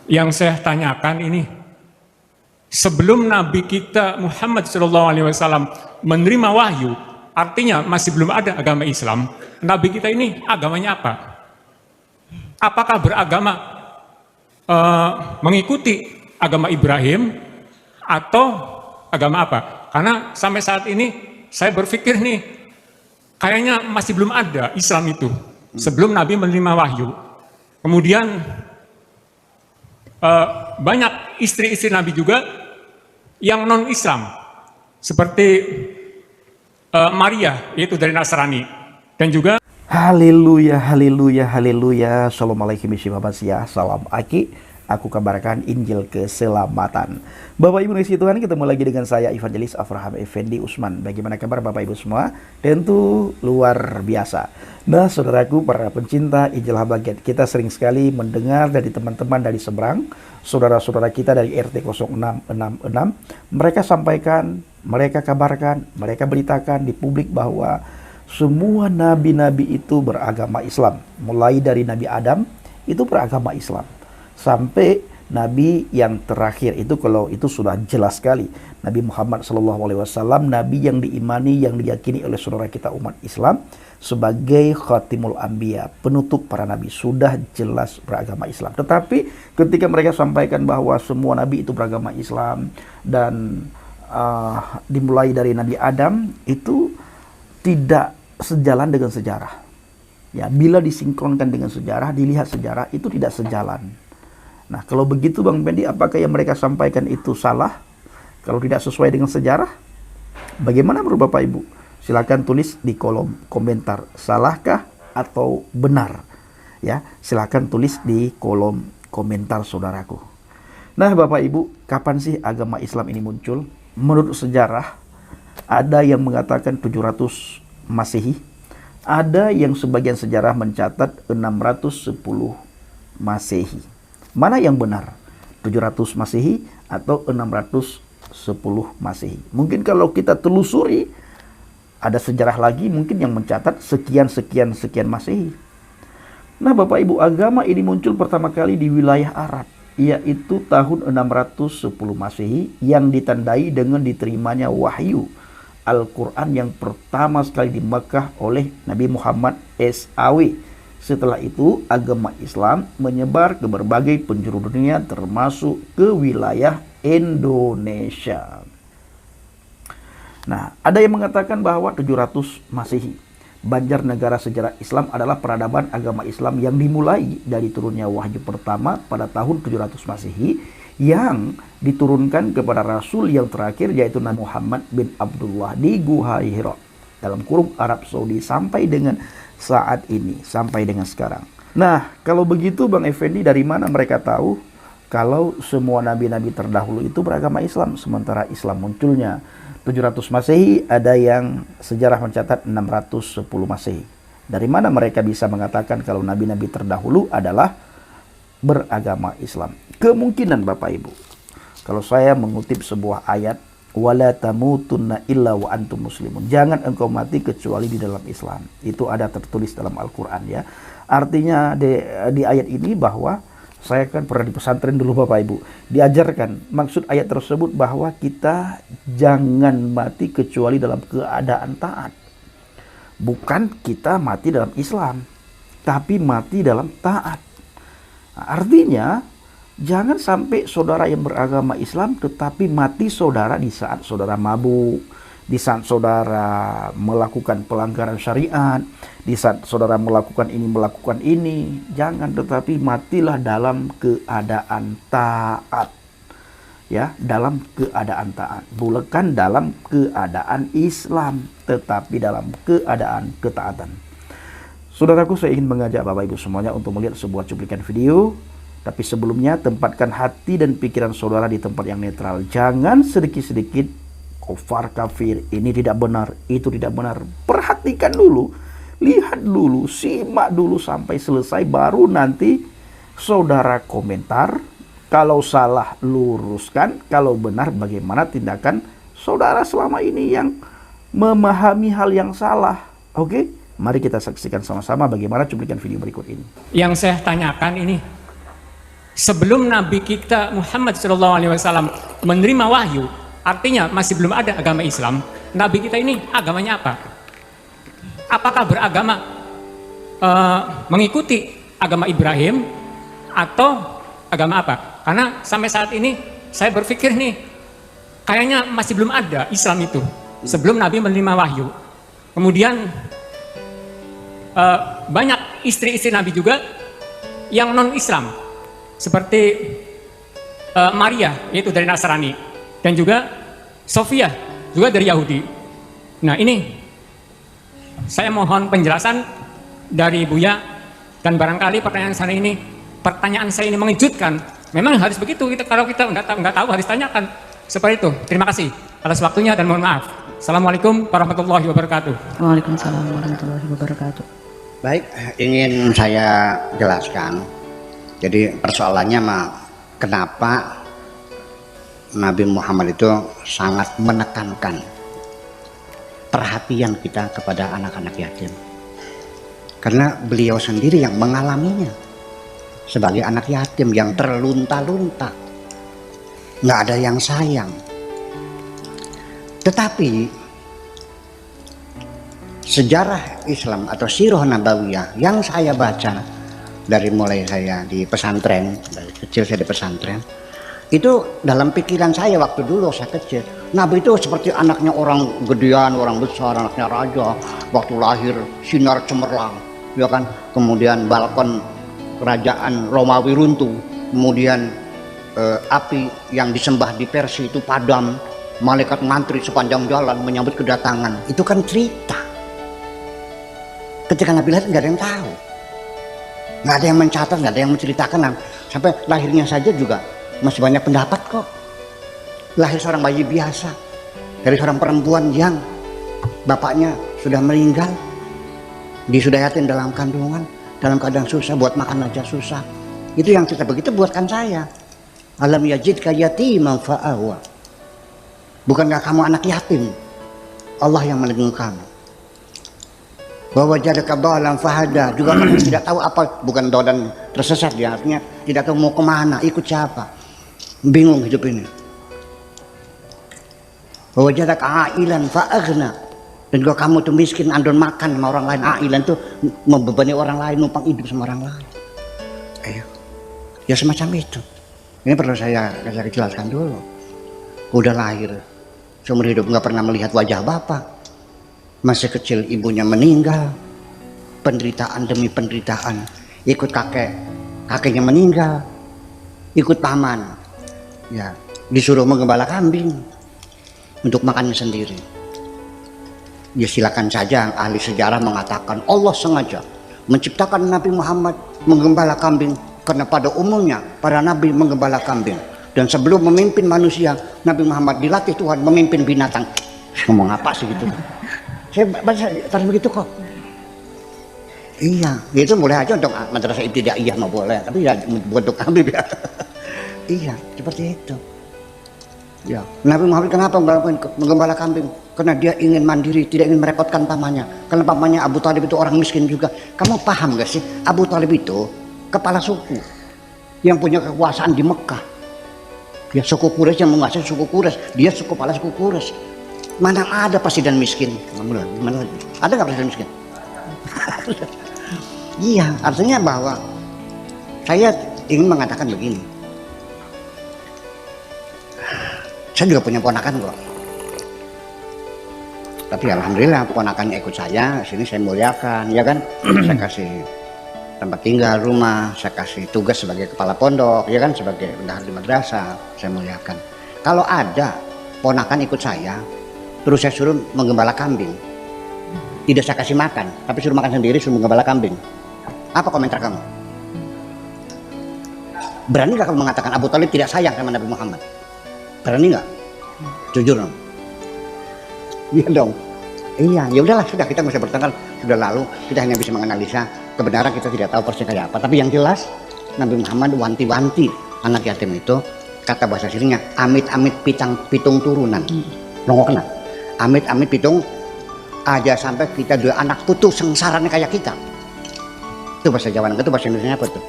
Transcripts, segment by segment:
Yang saya tanyakan ini, sebelum Nabi kita Muhammad SAW menerima wahyu, artinya masih belum ada agama Islam. Nabi kita ini agamanya apa? Apakah beragama mengikuti agama Ibrahim atau agama apa? Karena sampai saat ini saya berpikir nih, kayaknya masih belum ada Islam itu sebelum Nabi menerima wahyu. Kemudian banyak istri-istri Nabi juga yang non-Islam, seperti Maria, yaitu dari Nasrani, dan juga Haleluya, haleluya, haleluya. Assalamualaikum warahmatullahi wabarakatuh. Salam Aki. Aku kabarkan Injil keselamatan. Bapak Ibu kasih Tuhan, ketemu lagi dengan saya Evangelis Avraham Effendi Usman. Bagaimana kabar Bapak Ibu semua? Tentu luar biasa. Nah, saudaraku para pencinta Injil Habagat, kita sering sekali mendengar dari teman-teman dari seberang, saudara-saudara kita dari RT 0666, mereka sampaikan, mereka kabarkan, mereka beritakan di publik bahwa semua nabi-nabi itu beragama Islam. Mulai dari Nabi Adam itu beragama Islam, sampai nabi yang terakhir itu, kalau itu sudah jelas sekali, Nabi Muhammad SAW, nabi yang diimani, yang diyakini oleh saudara kita umat Islam sebagai khatimul anbiya, penutup para nabi, sudah jelas beragama Islam. Tetapi ketika mereka sampaikan bahwa semua nabi itu beragama Islam dan dimulai dari Nabi Adam, itu tidak sejalan dengan sejarah. Ya, bila disinkronkan dengan sejarah, dilihat sejarah, itu tidak sejalan. Nah, kalau begitu Bang Pendi, apakah yang mereka sampaikan itu salah? Kalau tidak sesuai dengan sejarah, bagaimana menurut Bapak Ibu? Silakan tulis di kolom komentar, salahkah atau benar? Ya, silakan tulis di kolom komentar saudaraku. Nah, Bapak Ibu, kapan sih agama Islam ini muncul? Menurut sejarah, ada yang mengatakan 700 Masehi, ada yang sebagian sejarah mencatat 610 Masehi. Mana yang benar? 700 Masehi atau 610 Masehi? Mungkin kalau kita telusuri, ada sejarah lagi mungkin yang mencatat sekian Masehi. Nah, Bapak Ibu, agama ini muncul pertama kali di wilayah Arab, yaitu tahun 610 Masehi, yang ditandai dengan diterimanya wahyu Al-Quran yang pertama sekali di Mekah oleh Nabi Muhammad SAW. Setelah itu, agama Islam menyebar ke berbagai penjuru dunia, termasuk ke wilayah Indonesia. Nah, ada yang mengatakan bahwa 700 Masehi, Banjarnegara sejarah Islam adalah peradaban agama Islam yang dimulai dari turunnya wahyu pertama pada tahun 700 Masehi, yang diturunkan kepada Rasul yang terakhir, yaitu Nabi Muhammad bin Abdullah di Gua Hira dalam kurung Arab Saudi, sampai dengan saat ini, sampai dengan sekarang. Nah, kalau begitu Bang Effendi, dari mana mereka tahu kalau semua nabi-nabi terdahulu itu beragama Islam, sementara Islam munculnya 700 Masehi, ada yang sejarah mencatat 610 Masehi. Dari mana mereka bisa mengatakan kalau nabi-nabi terdahulu adalah beragama Islam? Kemungkinan Bapak Ibu, kalau saya mengutip sebuah ayat, wala tamutunna illa wa antum muslimun, jangan engkau mati kecuali di dalam Islam. Itu ada tertulis dalam Al-Quran, ya. Artinya di ayat ini, bahwa saya kan pernah di pesantren dulu Bapak Ibu, diajarkan maksud ayat tersebut bahwa kita jangan mati kecuali dalam keadaan taat. Bukan kita mati dalam Islam, tapi mati dalam taat. Nah, artinya jangan sampai saudara yang beragama Islam tetapi mati saudara di saat saudara mabuk, di saat saudara melakukan pelanggaran syariat, di saat saudara melakukan ini. Jangan, tetapi matilah dalam keadaan taat. Ya, dalam keadaan taat. Bukan dalam keadaan Islam, tetapi dalam keadaan ketaatan. Saudaraku, saya ingin mengajak Bapak Ibu semuanya untuk melihat sebuah cuplikan video. Tapi sebelumnya, tempatkan hati dan pikiran saudara di tempat yang netral. Jangan sedikit-sedikit kufar kafir, ini tidak benar, itu tidak benar. Perhatikan dulu, lihat dulu, simak dulu sampai selesai, baru nanti saudara komentar. Kalau salah, luruskan. Kalau benar, bagaimana tindakan saudara selama ini yang memahami hal yang salah. Oke? Mari kita saksikan sama-sama bagaimana cuplikan video berikut ini. yang saya tanyakan ini, sebelum Nabi kita Muhammad SAW menerima wahyu, artinya masih belum ada agama Islam, Nabi kita ini agamanya apa? Apakah beragama mengikuti agama Ibrahim atau agama apa? Karena sampai saat ini saya berpikir nih, kayaknya masih belum ada Islam itu sebelum Nabi menerima wahyu. Kemudian banyak istri-istri Nabi juga yang non-Islam, seperti Maria, yaitu dari Nasrani, dan juga Sofia, juga dari Yahudi. Nah ini saya mohon penjelasan dari Buya, dan barangkali pertanyaan saya ini mengejutkan. Memang harus begitu, kalau kita nggak tahu harus tanyakan. Seperti itu. Terima kasih atas waktunya dan mohon maaf. Assalamualaikum warahmatullahi wabarakatuh. Waalaikumsalam warahmatullahi wabarakatuh. Baik, ingin saya jelaskan. Jadi persoalannya kenapa Nabi Muhammad itu sangat menekankan perhatian kita kepada anak-anak yatim. Karena beliau sendiri yang mengalaminya sebagai anak yatim yang terlunta-lunta, nggak ada yang sayang. Tetapi sejarah Islam atau sirah nabawiyah yang saya baca dari mulai saya di pesantren, dari kecil saya di pesantren, itu dalam pikiran saya waktu dulu saya kecil, Nabi itu seperti anaknya orang gedean, orang besar, anaknya raja. Waktu lahir sinar cemerlang, ya kan? Kemudian balkon kerajaan Romawi runtuh, kemudian api yang disembah di Persia itu padam, malaikat ngantri sepanjang jalan menyambut kedatangan. Itu kan cerita. Ketika Nabi lahir nggak ada yang tahu, nggak ada yang mencatat, nggak ada yang menceritakan. Sampai lahirnya saja juga masih banyak pendapat kok. Lahir seorang bayi biasa dari seorang perempuan yang bapaknya sudah meninggal, disudayatin dalam kandungan, dalam keadaan susah, buat makan aja susah. Itu yang cerita begitu buatkan saya. Alam yajidka yatiman fa'awa. Bukankah kamu anak yatim? Allah yang melindungi kamu. Bahwa jadaka dhalan fahada, juga kamu tidak tahu apa, bukan dhalan tersesat dia, artinya tidak tahu mau kemana, ikut siapa, bingung hidup ini. Bahwa jadaka ailan fa'aghna, dan juga kamu tuh miskin, andon makan sama orang lain. Ailan tuh membebani orang lain, numpang hidup sama orang lain. Ya semacam itu. Ini perlu saya jelaskan dulu. Udah lahir, seumur hidup nggak pernah melihat wajah bapak. Masih kecil ibunya meninggal, penderitaan demi penderitaan. Ikut kakeknya meninggal, ikut paman, ya disuruh menggembala kambing untuk makannya sendiri. Ya silakan saja ahli sejarah mengatakan Allah sengaja menciptakan Nabi Muhammad menggembala kambing, karena pada umumnya para nabi menggembala kambing. Dan sebelum memimpin manusia, Nabi Muhammad dilatih Tuhan memimpin binatang. Ngomong apa sih gitu? Saya baca terus begitu kok. Iya, itu boleh aja untuk madrasah ibtidaiyah mau boleh, tapi ya untuk kambing ya. Iya, seperti itu. Ya, Nabi Muhammad kenapa menggembala kambing? Karena dia ingin mandiri, tidak ingin merepotkan pamannya. Karena pamannya Abu Talib itu orang miskin juga. Kamu paham gak sih? Abu Talib itu kepala suku yang punya kekuasaan di Mekah. Ya suku Quraisy yang menguasai suku Quraisy, dia kepala suku Quraisy. Mana ada presiden miskin? Mana ada nggak presiden miskin? Iya, artinya bahwa saya ingin mengatakan begini. Saya juga punya ponakan kok. Tapi alhamdulillah ponakannya ikut saya, sini saya muliakan, ya kan? Saya kasih tempat tinggal, rumah, saya kasih tugas sebagai kepala pondok, ya kan, sebagai bendahara di madrasah, saya muliakan. Kalau ada ponakan ikut saya, terus saya suruh menggembala kambing, tidak saya kasih makan, tapi suruh makan sendiri, suruh menggembala kambing, apa komentar kamu? Berani gak kamu mengatakan Abu Talib tidak sayang sama Nabi Muhammad? Berani nggak? Jujur dong. Iya dong. Iya, ya udahlah, sudah, kita nggak usah bertengkar, sudah lalu, kita hanya bisa menganalisa kebenaran, kita tidak tahu persis kayak apa. Tapi yang jelas Nabi Muhammad wanti-wanti anak yatim itu, kata bahasa sirinya amit-amit pitung turunan. Nongok kena. Amit-amit pitung aja sampai kita dua anak putus sengsaranya kayak kita. Itu bahasa Jawa, itu bahasa Indonesia apa tuh?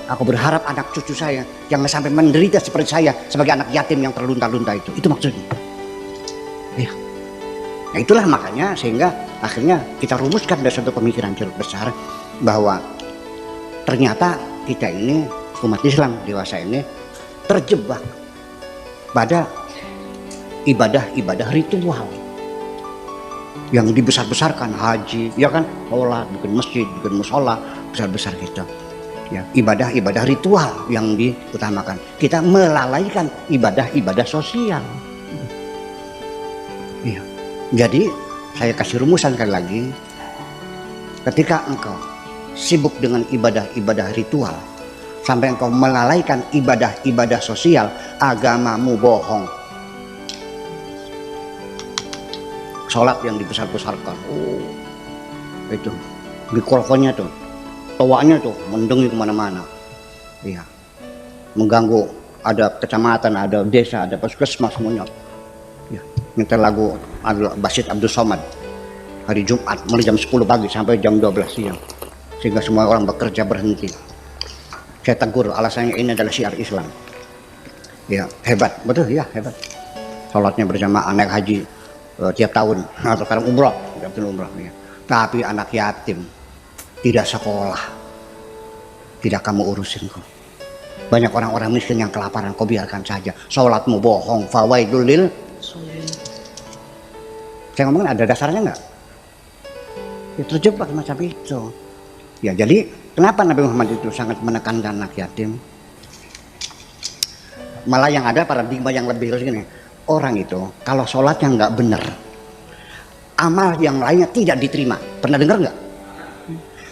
Aku berharap anak cucu saya jangan sampai menderita seperti saya sebagai anak yatim yang terlunta-lunta itu. Itu maksudnya. Ya. Nah itulah makanya sehingga akhirnya kita rumuskan dari satu pemikiran besar bahwa ternyata kita ini umat Islam dewasa ini terjebak pada ibadah-ibadah ritual yang dibesar-besarkan, haji, ya kan, sholat, bikin masjid, bikin musola, besar-besar gitu. Ya, ibadah-ibadah ritual yang diutamakan. Kita melalaikan ibadah-ibadah sosial. Iya. Jadi saya kasih rumusan sekali lagi. Ketika engkau sibuk dengan ibadah-ibadah ritual sampai engkau melalaikan ibadah-ibadah sosial, agamamu bohong. Sholat yang dibesar-besarkan, itu mikrofonnya tuh, tawanya tuh mendengi kemana-mana, iya, mengganggu. Ada kecamatan, ada desa, ada puskesmas semuanya. Ya, minta lagu Basit Abdul Somad hari Jumat mulai jam 10 pagi sampai jam 12 siang, sehingga semua orang bekerja berhenti. Saya tegur, alasannya ini adalah syiar Islam. Ya hebat, betul ya hebat. Sholatnya berjamaah, naik haji tiap tahun atau sekarang umroh, ya. Tapi anak yatim tidak sekolah, tidak kamu urusin kok. Banyak orang-orang miskin yang kelaparan, kau biarkan saja. Sholatmu bohong, fawaidul lil. Saya ngomongin ada dasarnya nggak? Ya, terjebak macam itu. Ya jadi kenapa Nabi Muhammad itu sangat menekankan anak yatim? Malah yang ada paradigma yang lebih gini. Orang itu kalau sholatnya nggak benar, amal yang lainnya tidak diterima. Pernah dengar nggak?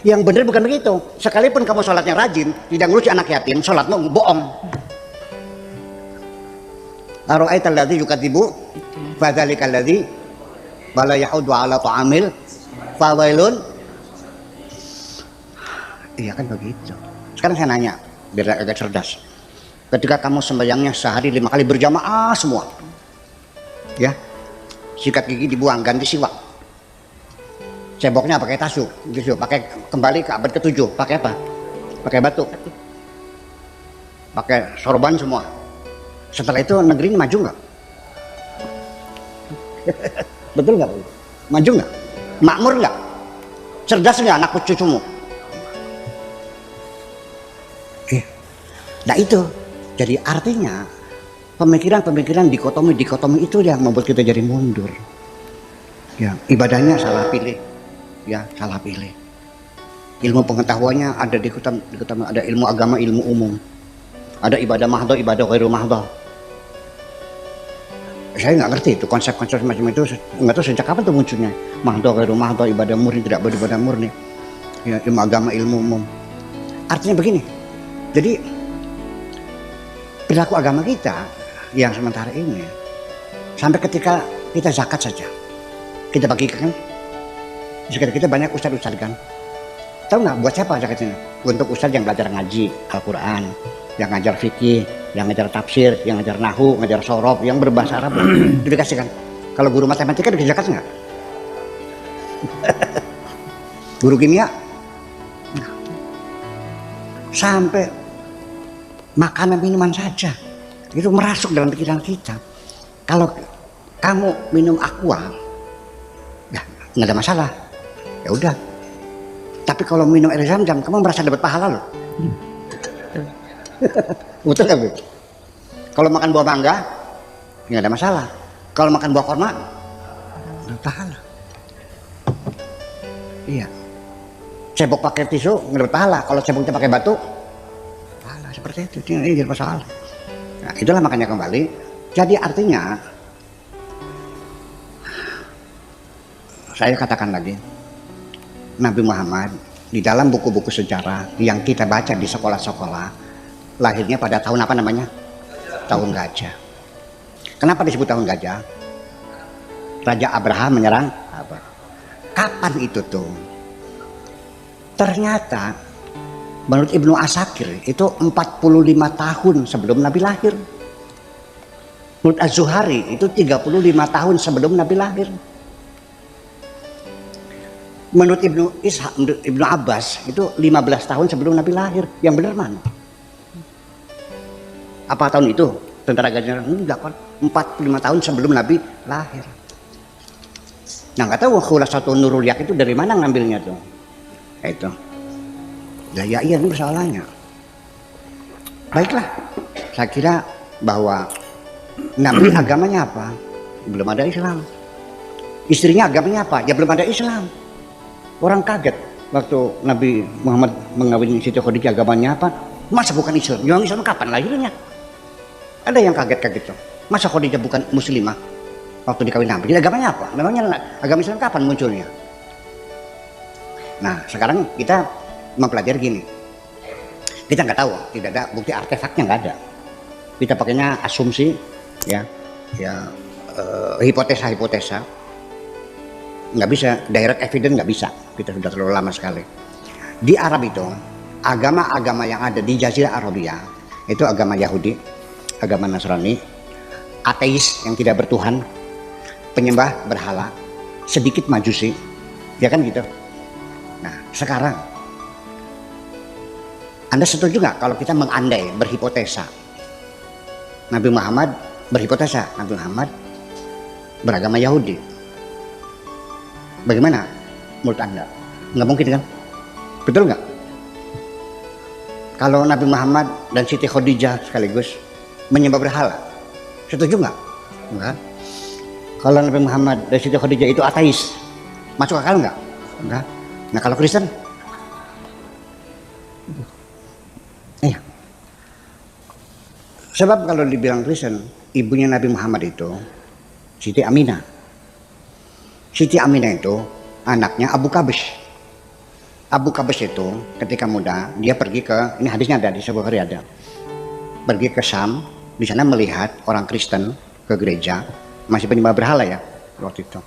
Yang benar bukan begitu. Sekalipun kamu sholatnya rajin, tidak ngurusi anak yatim, sholatmu bohong. Ara'aita alladzi yukadzibu fadzalika alladzi bala yahudu ala ta'amil fawailun. Iya kan begitu. Sekarang saya nanya biar agak cerdas. Ketika kamu sembahyangnya sehari 5 kali berjamaah semua, ya, sikat gigi dibuang, ganti siwak, ceboknya pakai tasu, gitu, pakai kembali ke abad ke-7, pakai apa? Pakai batu, pakai sorban semua. Setelah itu negeri ini maju nggak? Betul nggak? Maju nggak? Makmur nggak? Cerdas nggak anak cucumu? Nah itu, jadi artinya pemikiran-pemikiran dikotomi itu yang membuat kita jadi mundur. Ya, ibadahnya salah pilih, ya salah pilih. Ilmu pengetahuannya ada ada ilmu agama, ilmu umum. Ada ibadah mahdoh, ibadah ghairu mahdoh. Saya nggak ngerti itu konsep-konsep macam itu, nggak tahu sejak kapan tuh munculnya. Mahdoh, ghairu mahdoh, ibadah murni, tidak beribadah murni. Ya, ilmu agama, ilmu umum. Artinya begini. Jadi perilaku agama kita yang sementara ini, sampai ketika kita zakat saja, kita bagikan, sekitar kita banyak ustadz kan. Tahu nggak buat siapa zakat ini? Untuk ustadz yang belajar ngaji Al-Quran, yang ngajar fikih, yang ngajar tafsir, yang ngajar nahu, ngajar sorof, yang berbahasa Arab, itu dikasihkan. Kalau guru matematika dikasih zakat nggak? Guru kimia, sampai makanan minuman saja itu merasuk dalam pikiran kita. Kalau kamu minum aqua, ya nggak ada masalah, ya udah. Tapi kalau minum air zam-zam, kamu merasa dapat pahala loh. Betul nggak, Bu? Kalau makan buah mangga, nggak ada masalah. Kalau makan buah kurma, ada pahala. Iya. Cebok pakai tisu, nggak dapat pahala. Kalau ceboknya pakai batu, pahala seperti itu. Ini jadi masalah. Nah, itulah makanya kembali. Jadi artinya, saya katakan lagi, Nabi Muhammad di dalam buku-buku sejarah yang kita baca di sekolah-sekolah, lahirnya pada tahun apa namanya? Tahun gajah. Kenapa disebut tahun gajah? Raja Abraham menyerang apa? Kapan itu tuh? Ternyata menurut Ibnu Asakir itu 45 tahun sebelum Nabi lahir. Menurut Az-Zuhari itu 35 tahun sebelum Nabi lahir. Menurut Ibnu Abbas itu 15 tahun sebelum Nabi lahir. Yang benar mana? Apa tahun itu? Tentara Gajah enggak kan? 45 tahun sebelum Nabi lahir. Nah, nggak tahu Khulasatun Nurul Yak itu dari mana ngambilnya tuh? Itu. Ya iya ini persoalannya. Baiklah, saya kira bahwa Nabi agamanya apa? Belum ada Islam. Istrinya agamanya apa? Ya belum ada Islam. Orang kaget waktu Nabi Muhammad mengawini Siti Khadijah, agamanya apa? Masa bukan Islam? Yang Islam kapan lahirnya? Ada yang kaget tuh. Masa Khadijah bukan muslimah waktu dikawin Nabi? Jadi agamanya apa? Memangnya agama Islam kapan munculnya? Nah, sekarang kita mempelajari gini. Kita nggak tahu, tidak ada bukti artefaknya, nggak ada. Kita pakainya asumsi, hipotesa. Nggak bisa, direct evidence nggak bisa. Kita sudah terlalu lama sekali. Di Arab itu, agama-agama yang ada di Jazirah Arabia itu agama Yahudi, agama Nasrani, ateis yang tidak bertuhan, penyembah berhala, sedikit majusi, ya kan gitu. Nah sekarang Anda setuju nggak kalau kita mengandai, berhipotesa Nabi Muhammad, berhipotesa Nabi Muhammad beragama Yahudi? Bagaimana menurut Anda? Nggak mungkin kan? Betul nggak? Kalau Nabi Muhammad dan Siti Khadijah sekaligus menyembah berhala, setuju nggak? Enggak. Kalau Nabi Muhammad dan Siti Khadijah itu ateis, masuk akal nggak? Enggak. Nah kalau Kristen, iya. Sebab kalau dibilang Kristen, ibunya Nabi Muhammad itu Siti Aminah. Siti Aminah itu anaknya Abu Qabs. Abu Qabs itu ketika muda dia pergi ke, ini hadisnya ada di sebuah hari ada, pergi ke Syam, di sana melihat orang Kristen ke gereja masih penyembah berhala ya waktu itu.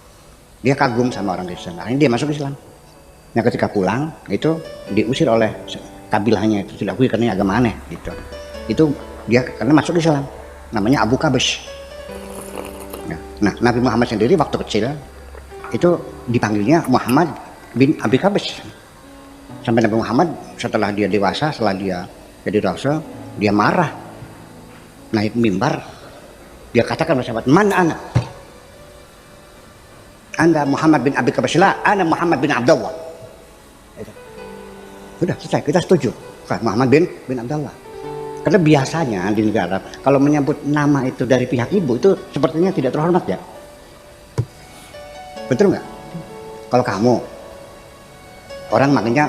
Dia kagum sama orang Kristen, akhirnya dia masuk Islam. Nah ketika pulang itu diusir oleh kabilahnya, itu tidak akui karena agama aneh gitu. Itu dia karena masuk Islam, namanya Abu Qabs. Nah Nabi Muhammad sendiri waktu kecil itu dipanggilnya Muhammad bin Abi Qabs. Sampai Nabi Muhammad setelah dia dewasa, setelah dia jadi rasul, dia marah, naik mimbar, dia katakan kepada sahabat, "Man ana? Anda Muhammad bin Abi Qabs, la ana Muhammad bin Abdullah." Sudah selesai, kita setuju kan Muhammad bin Abdullah. Karena biasanya di negara Arab kalau menyebut nama itu dari pihak ibu itu sepertinya tidak terhormat ya. Betul nggak? Kalau kamu orang makanya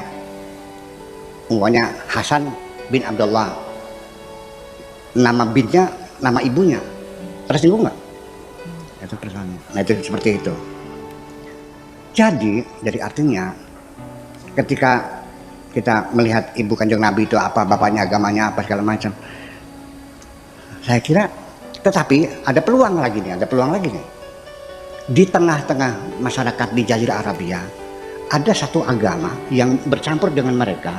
umpamanya Hasan bin Abdullah, nama binnya nama ibunya, tersinggung nggak? Itu persoalannya. Nah itu seperti itu. Jadi artinya ketika kita melihat ibu kanjeng Nabi itu apa, bapaknya agamanya apa segala macam, saya kira tetapi ada peluang lagi nih, di tengah-tengah masyarakat di Jazirah Arabia ada satu agama yang bercampur dengan mereka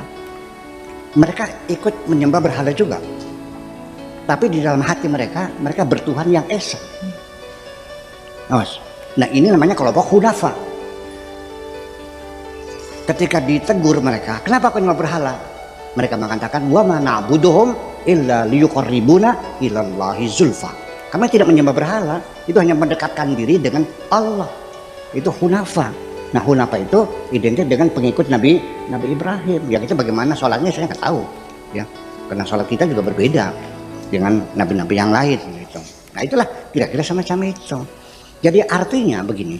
ikut menyembah berhala juga, tapi di dalam hati mereka bertuhan yang esa. Nah ini namanya kelompok Hunafa. Ketika ditegur mereka, kenapa kau menyembah berhala? Mereka mengatakan, wa ma na'buduhum illa liyuqarribuna ilallahi zulfa. Kami tidak menyembah berhala, itu hanya mendekatkan diri dengan Allah. Itu Hunafa. Nah Hunafa itu identik dengan pengikut Nabi Ibrahim. Yang itu bagaimana sholatnya saya nggak tahu, ya. Karena sholat kita juga berbeda dengan nabi-nabi yang lain. Gitu. Nah itulah kira-kira semacam itu. Jadi artinya begini,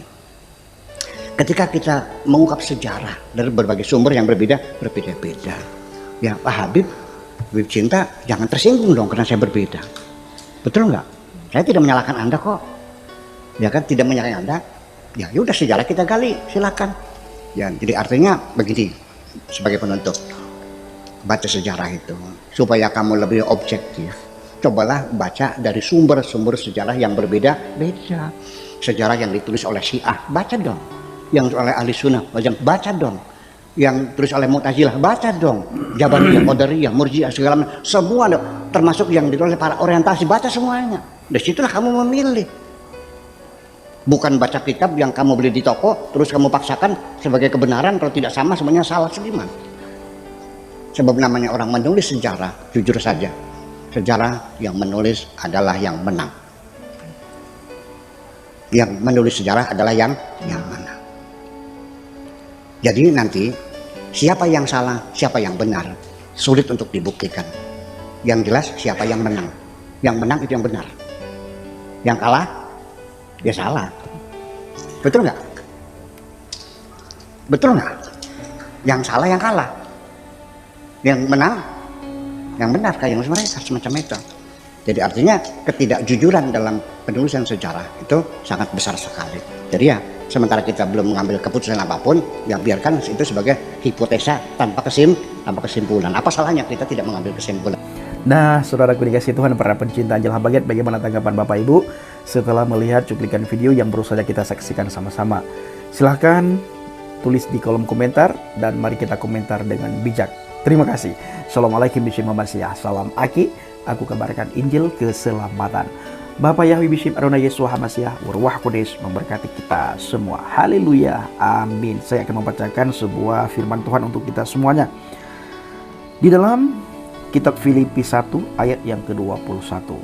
ketika kita mengungkap sejarah dari berbagai sumber yang berbeda-beda, ya Pak Habib Cinta jangan tersinggung dong karena saya berbeda. Betul nggak? Saya tidak menyalahkan Anda kok, ya kan, tidak menyalahkan Anda. Ya udah sejarah kita gali, silakan. Ya jadi artinya begini, sebagai penutup, baca sejarah itu supaya kamu lebih objektif. Cobalah baca dari sumber-sumber sejarah yang berbeda-beda. Sejarah yang ditulis oleh Syiah, baca dong. Yang oleh Ahli Sunnah, baca dong. Yang tulis oleh Mu'tazilah, baca dong. Jabariyah, Qadariyah, Murji'ah, segala macam, semua semua yang ditulis oleh para orientasi, baca semuanya. Dari situlah kamu memilih. Bukan baca kitab yang kamu beli di toko terus kamu paksakan sebagai kebenaran, kalau tidak sama semuanya salah seiman. Sebab namanya orang menulis sejarah, jujur saja, sejarah yang menulis adalah yang menang. Yang menulis sejarah adalah yang menang. Jadi nanti siapa yang salah, siapa yang benar, sulit untuk dibuktikan. Yang jelas siapa yang menang. Yang menang itu yang benar. Yang kalah, dia salah. Betul nggak? Betul nggak? Yang salah yang kalah. Yang menang, yang benar, kayak mereka semacam itu. Jadi artinya ketidakjujuran dalam penulisan sejarah itu sangat besar sekali. Jadi ya, sementara kita belum mengambil keputusan apapun, ya biarkan itu sebagai hipotesa tanpa kesimpulan. Apa salahnya kita tidak mengambil kesimpulan? Nah, saudaraku dikasih Tuhan, para pencinta Anjel Habagat, bagaimana tanggapan Bapak Ibu setelah melihat cuplikan video yang baru saja kita saksikan sama-sama? Silahkan tulis di kolom komentar dan mari kita komentar dengan bijak. Terima kasih. Assalamualaikum warahmatullahi wabarakatuh. Salam Aki, aku kabarkan Injil keselamatan. Bapak Yahweh Bishim Adonai Yesus Hamasiah, Warwah Kudus memberkati kita semua. Haleluya, amin. Saya akan membacakan sebuah firman Tuhan untuk kita semuanya. Di dalam Kitab Filipi 1 ayat yang ke-21.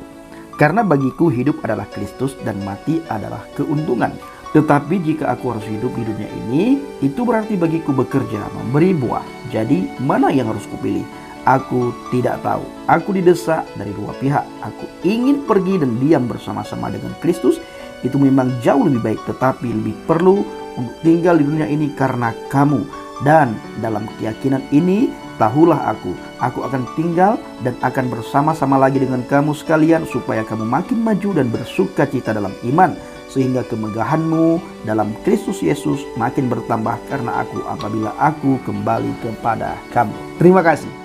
Karena bagiku hidup adalah Kristus dan mati adalah keuntungan. Tetapi jika aku harus hidup di dunia ini, itu berarti bagiku bekerja, memberi buah. Jadi mana yang harus kupilih? Aku tidak tahu. Aku didesak dari dua pihak. Aku ingin pergi dan diam bersama-sama dengan Kristus. Itu memang jauh lebih baik, tetapi lebih perlu untuk tinggal di dunia ini karena kamu. Dan dalam keyakinan ini, tahulah aku akan tinggal dan akan bersama-sama lagi dengan kamu sekalian, supaya kamu makin maju dan bersuka cita dalam iman, sehingga kemegahanmu dalam Kristus Yesus makin bertambah karena aku apabila aku kembali kepada kamu. Terima kasih.